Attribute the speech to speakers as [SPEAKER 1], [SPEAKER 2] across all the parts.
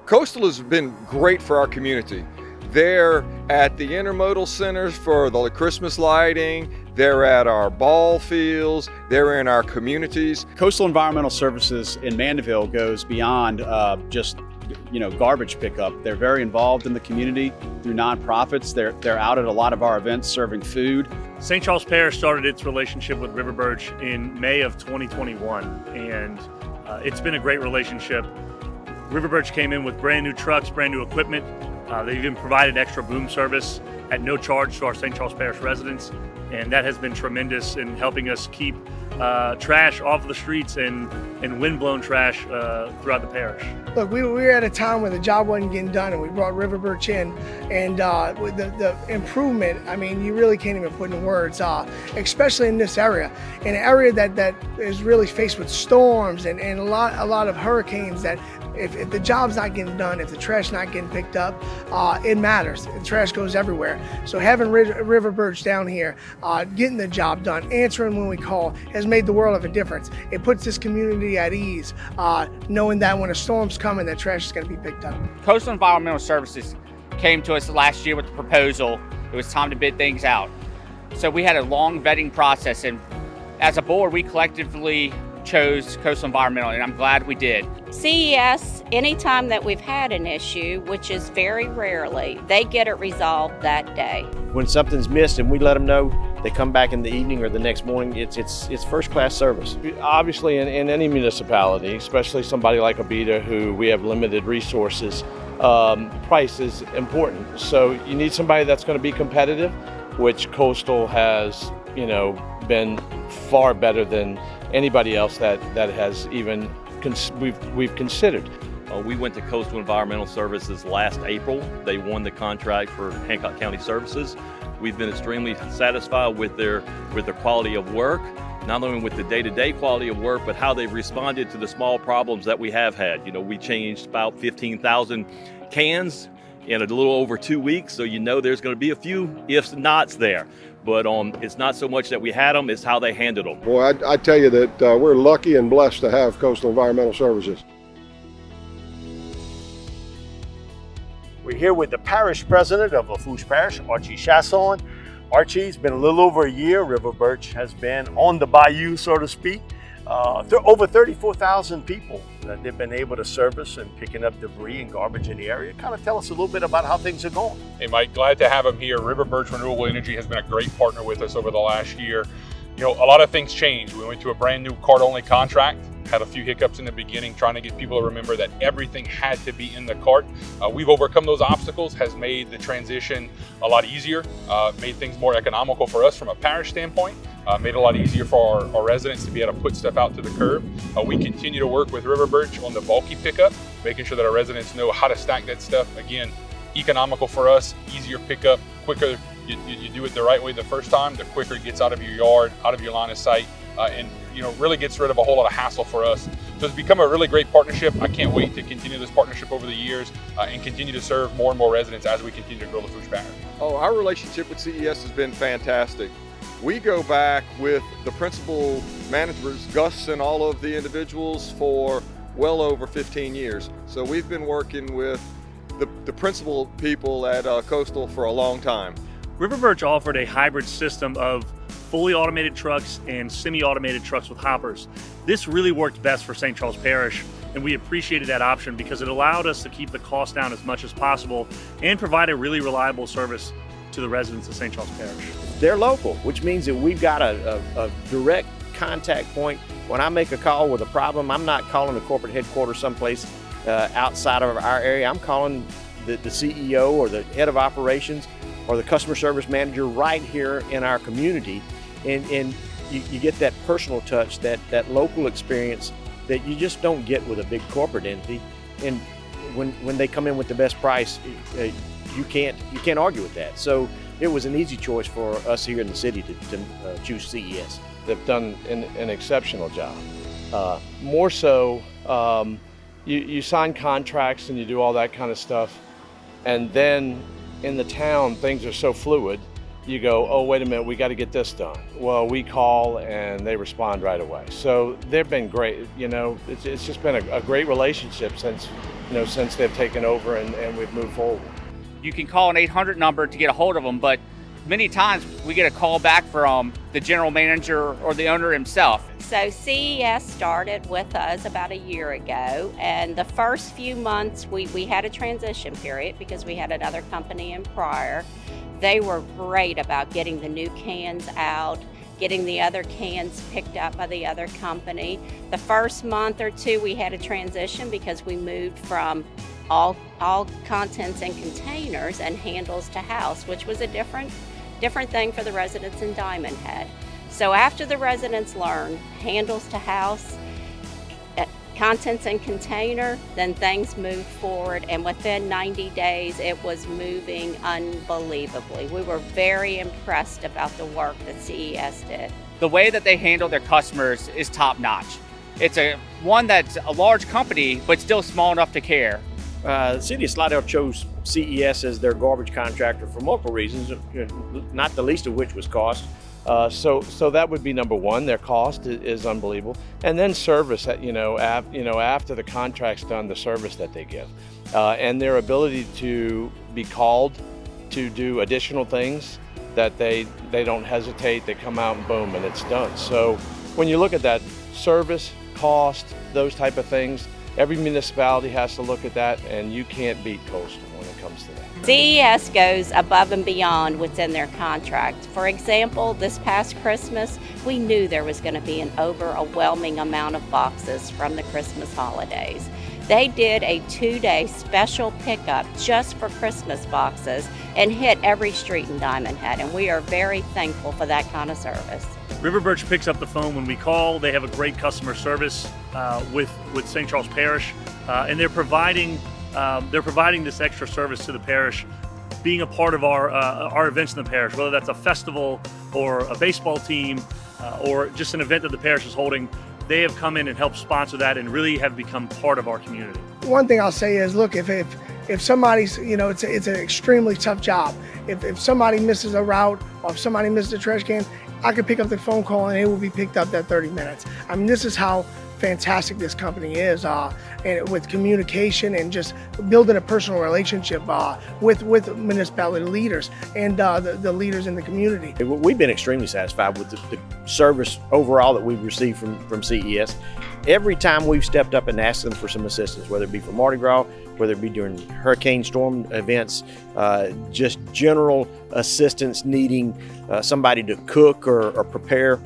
[SPEAKER 1] Coastal has been great for our community. They're at the intermodal centers for the Christmas lighting, they're at our ball fields, they're in our communities.
[SPEAKER 2] Coastal Environmental Services in Mandeville goes beyond just garbage pickup. They're very involved in the community through nonprofits. They're out at a lot of our events serving food.
[SPEAKER 3] St. Charles Parish started its relationship with RiverBirch in May of 2021, and it's been a great relationship. RiverBirch came in with brand new trucks, brand new equipment. They've even provided extra boom service at no charge to our St. Charles Parish residents, and that has been tremendous in helping us keep trash off of the streets and windblown trash throughout the parish.
[SPEAKER 4] Look, we were at a time where the job wasn't getting done, and we brought RiverBirch in, and with the improvement, I mean, you really can't even put in words, especially in this area, in an area that is really faced with storms and a lot of hurricanes. That if the job's not getting done, if the trash not getting picked up, it matters. The trash goes everywhere. So having RiverBirch down here, getting the job done, answering when we call, has made the world of a difference. It puts this community at ease, knowing that when a storm's coming, that trash is going to be picked up.
[SPEAKER 5] Coastal Environmental Services came to us last year with the proposal. It was time to bid things out. So we had a long vetting process, and as a board, we collectively chose Coastal Environmental, and I'm glad we did.
[SPEAKER 6] CES, anytime that we've had an issue, which is very rarely, they get it resolved that day.
[SPEAKER 7] When something's missed and we let them know, they come back in the evening or the next morning. It's first-class service.
[SPEAKER 8] Obviously, in any municipality, especially somebody like Abita, who we have limited resources, price is important. So you need somebody that's going to be competitive, which Coastal has, been far better than anybody else that has even we've considered.
[SPEAKER 9] We went to Coastal Environmental Services last April. They won the contract for Hancock County Services. We've been extremely satisfied with their quality of work, not only with the day-to-day quality of work, but how they've responded to the small problems that we have had. We changed about 15,000 cans in a little over 2 weeks, so there's going to be a few ifs and nots there. But it's not so much that we had them, it's how they handled them.
[SPEAKER 10] Boy, I tell you that we're lucky and blessed to have Coastal Environmental Services.
[SPEAKER 11] We're here with the parish president of Lafourche Parish, Archie Chasson. Archie's been a little over a year. RiverBirch has been on the bayou, so to speak. Over 34,000 people that they've been able to service and picking up debris and garbage in the area. Kind of tell us a little bit about how things are going.
[SPEAKER 12] Hey Mike, glad to have them here. RiverBirch Renewable Energy has been a great partner with us over the last year. A lot of things changed. We went to a brand new cart-only contract. Had a few hiccups in the beginning, trying to get people to remember that everything had to be in the cart. We've overcome those obstacles, has made the transition a lot easier, made things more economical for us from a parish standpoint, made it a lot easier for our residents to be able to put stuff out to the curb. We continue to work with RiverBirch on the bulky pickup, making sure that our residents know how to stack that stuff. Again, economical for us, easier pickup, quicker. You do it the right way the first time, the quicker it gets out of your yard, out of your line of sight, and really gets rid of a whole lot of hassle for us. So it's become a really great partnership. I can't wait to continue this partnership over the years and continue to serve more and more residents as we continue to grow Lafourche Parish.
[SPEAKER 1] Oh, our relationship with CES has been fantastic. We go back with the principal managers, Gus and all of the individuals, for well over 15 years. So we've been working with the principal people at Coastal for a long time.
[SPEAKER 3] RiverBirch offered a hybrid system of fully automated trucks and semi-automated trucks with hoppers. This really worked best for St. Charles Parish, and we appreciated that option because it allowed us to keep the cost down as much as possible and provide a really reliable service to the residents of St. Charles Parish.
[SPEAKER 7] They're local, which means that we've got a direct contact point. When I make a call with a problem, I'm not calling the corporate headquarters someplace outside of our area. I'm calling the CEO or the head of operations or the customer service manager right here in our community, and you get that personal touch, that local experience that you just don't get with a big corporate entity. And when they come in with the best price, you can't argue with that. So it was an easy choice for us here in the city to choose CES.
[SPEAKER 8] They've done an exceptional job. More so, you sign contracts and you do all that kind of stuff, and then in the town, things are so fluid. You go, oh, wait a minute, we got to get this done. Well, we call and they respond right away. So they've been great. It's just been a great relationship since since they've taken over and we've moved forward.
[SPEAKER 5] You can call an 800 number to get a hold of them, but many times we get a call back from the general manager or the owner himself.
[SPEAKER 6] So CES started with us about a year ago, and the first few months we had a transition period because we had another company in prior. They were great about getting the new cans out, getting the other cans picked up by the other company. The first month or two we had a transition because we moved from all contents in containers and handles to house, which was a different thing for the residents in Diamond Head. So after the residents learned handles to house, contents in container, then things moved forward, and within 90 days it was moving unbelievably. We were very impressed about the work that CES did.
[SPEAKER 5] The way that they handle their customers is top notch. It's one that's a large company, but still small enough to care.
[SPEAKER 7] The City of Slidell chose CES as their garbage contractor for multiple reasons, not the least of which was cost.
[SPEAKER 8] So that would be number one. Their cost is unbelievable, and then service. After the contract's done, the service that they give, and their ability to be called to do additional things that they don't hesitate. They come out and boom, and it's done. So when you look at that service, cost, those type of things, every municipality has to look at that, and you can't beat Coastal when it comes to that.
[SPEAKER 6] CES goes above and beyond what's in their contract. For example, this past Christmas, we knew there was going to be an overwhelming amount of boxes from the Christmas holidays. They did a 2-day special pickup just for Christmas boxes and hit every street in Diamond Head, and we are very thankful for that kind of service.
[SPEAKER 3] RiverBirch picks up the phone when we call. They have a great customer service with St. Charles Parish, and they're providing this extra service to the parish, being a part of our events in the parish, whether that's a festival or a baseball team or just an event that the parish is holding. They have come in and helped sponsor that and really have become part of our community.
[SPEAKER 4] One thing I'll say is, look, if somebody's, it's an extremely tough job. If somebody misses a route or if somebody misses a trash can, I could pick up the phone call and it will be picked up that 30 minutes. I mean, this is how fantastic this company is, and with communication and just building a personal relationship with municipality leaders and the leaders in the community.
[SPEAKER 7] We've been extremely satisfied with the service overall that we've received from CES. Every time we've stepped up and asked them for some assistance, whether it be for Mardi Gras, whether it be during hurricane storm events, just general assistance needing somebody to cook or prepare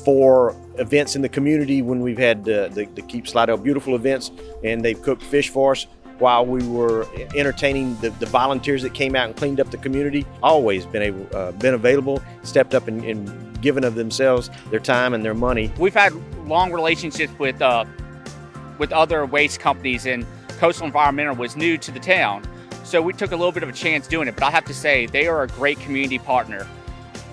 [SPEAKER 7] for events in the community, when we've had the Keep Slidell Beautiful events and they've cooked fish for us while we were entertaining the volunteers that came out and cleaned up the community. Always been available, stepped up and given of themselves, their time and their money.
[SPEAKER 5] We've had long relationships with other waste companies, and Coastal Environmental was new to the town, so we took a little bit of a chance doing it. But I have to say, they are a great community partner.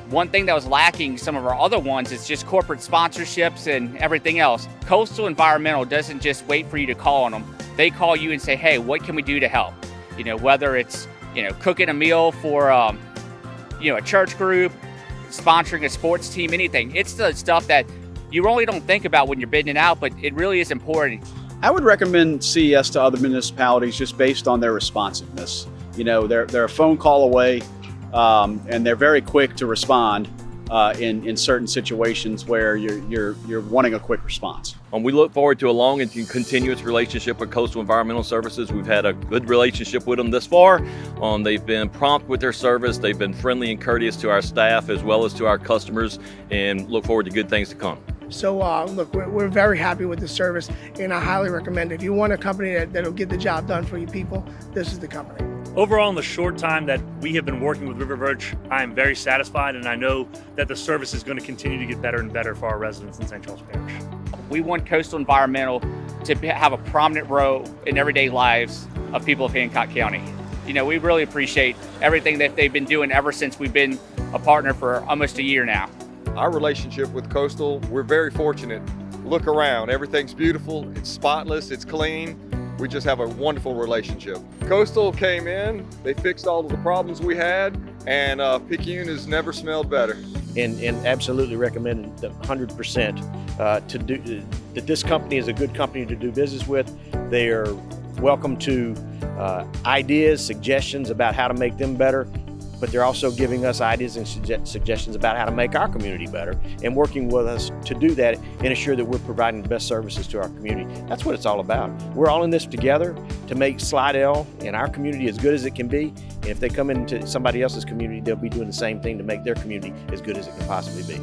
[SPEAKER 5] One thing that was lacking some of our other ones is just corporate sponsorships and everything else. Coastal Environmental doesn't just wait for you to call on them. They call you and say, hey, what can we do to help? Whether it's, cooking a meal for, a church group, sponsoring a sports team, anything. It's the stuff that you really don't think about when you're bidding it out, but it really is important.
[SPEAKER 2] I would recommend CES to other municipalities just based on their responsiveness. They're a phone call away. And they're very quick to respond in certain situations where you're wanting a quick response.
[SPEAKER 9] We look forward to a long and continuous relationship with Coastal Environmental Services. We've had a good relationship with them this far. They've been prompt with their service. They've been friendly and courteous to our staff as well as to our customers, and look forward to good things to come.
[SPEAKER 4] So look, we're very happy with the service, and I highly recommend it. If you want a company that'll get the job done for you people, this is the company.
[SPEAKER 3] Overall, in the short time that we have been working with RiverBirch, I am very satisfied, and I know that the service is going to continue to get better and better for our residents in St. Charles Parish.
[SPEAKER 5] We want Coastal Environmental to have a prominent role in everyday lives of people of Hancock County. We really appreciate everything that they've been doing ever since we've been a partner for almost a year now.
[SPEAKER 1] Our relationship with Coastal, we're very fortunate. Look around, everything's beautiful, it's spotless, it's clean. We just have a wonderful relationship. Coastal came in, they fixed all of the problems we had, and Picayune has never smelled better.
[SPEAKER 7] And absolutely recommend 100% that this company is a good company to do business with. They are welcome to ideas, suggestions about how to make them better, but they're also giving us ideas and suggestions about how to make our community better and working with us to do that and ensure that we're providing the best services to our community. That's what it's all about. We're all in this together to make Slidell and our community as good as it can be. And if they come into somebody else's community, they'll be doing the same thing to make their community as good as it can possibly be.